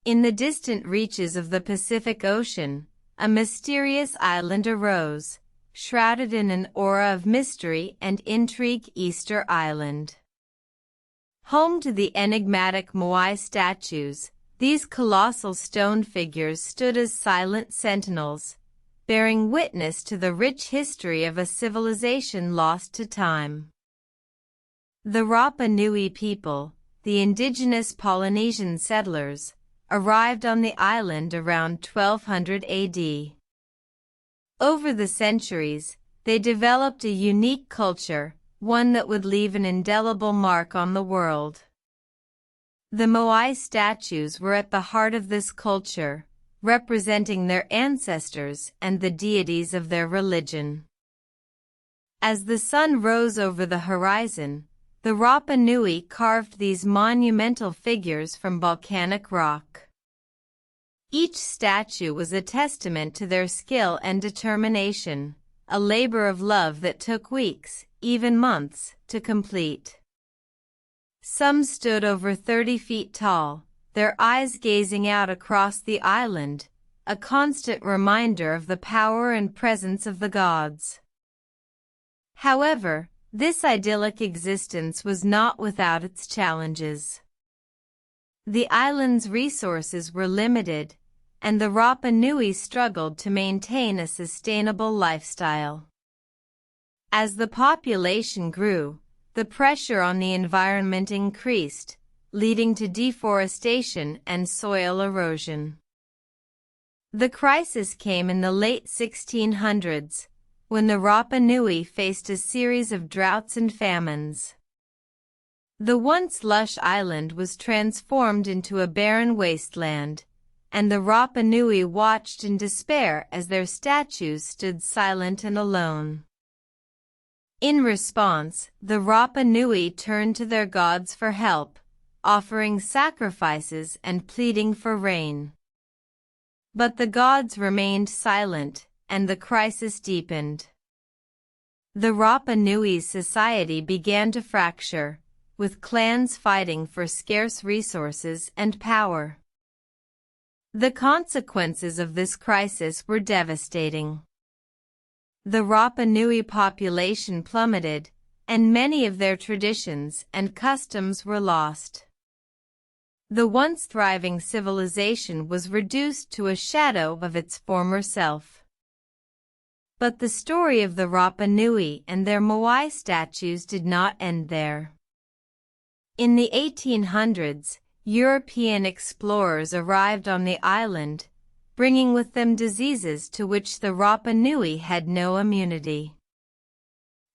In the distant reaches of the Pacific Ocean, a mysterious island arose, shrouded in an aura of mystery and intrigue. Easter Island. Home to the enigmatic Moai statues, these colossal stone figures stood as silent sentinels, bearing witness to the rich history of a civilization lost to time. The Rapa Nui people, the indigenous Polynesian settlers, arrived on the island around 1200 AD. Over the centuries, they developed a unique culture, one that would leave an indelible mark on the world. The Moai statues were at the heart of this culture, representing their ancestors and the deities of their religion. As the sun rose over the horizon, the Rapa Nui carved these monumental figures from volcanic rock. Each statue was a testament to their skill and determination, a labor of love that took weeks, even months, to complete. Some stood over 30 feet tall, their eyes gazing out across the island, a constant reminder of the power and presence of the gods. However, this idyllic existence was not without its challenges. The island's resources were limited, and the Rapa Nui struggled to maintain a sustainable lifestyle. As the population grew, the pressure on the environment increased, leading to deforestation and soil erosion. The crisis came in the late 1600s, when the Rapa Nui faced a series of droughts and famines. The once lush island was transformed into a barren wasteland, and the Rapa Nui watched in despair as their statues stood silent and alone. In response, the Rapa Nui turned to their gods for help, offering sacrifices and pleading for rain. But the gods remained silent, and the crisis deepened. The Rapa Nui's society began to fracture, with clans fighting for scarce resources and power. The consequences of this crisis were devastating. The Rapa Nui population plummeted, and many of their traditions and customs were lost. The once thriving civilization was reduced to a shadow of its former self. But the story of the Rapa Nui and their Moai statues did not end there. In the 1800s, European explorers arrived on the island, bringing with them diseases to which the Rapa Nui had no immunity.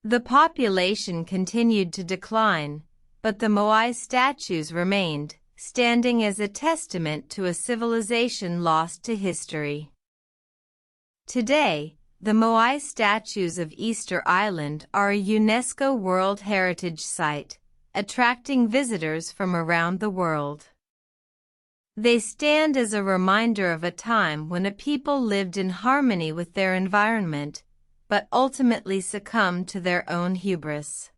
The population continued to decline, but the Moai statues remained, standing as a testament to a civilization lost to history. Today, the Moai statues of Easter Island are a UNESCO World Heritage Site, attracting visitors from around the world. They stand as a reminder of a time when a people lived in harmony with their environment, but ultimately succumbed to their own hubris.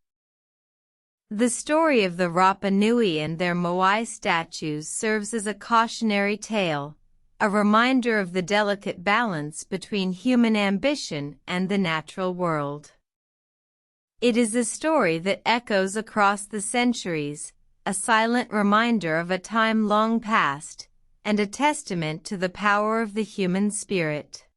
The story of the Rapa Nui and their Moai statues serves as a cautionary tale, a reminder of the delicate balance between human ambition and the natural world. It is a story that echoes across the centuries, a silent reminder of a time long past, and a testament to the power of the human spirit.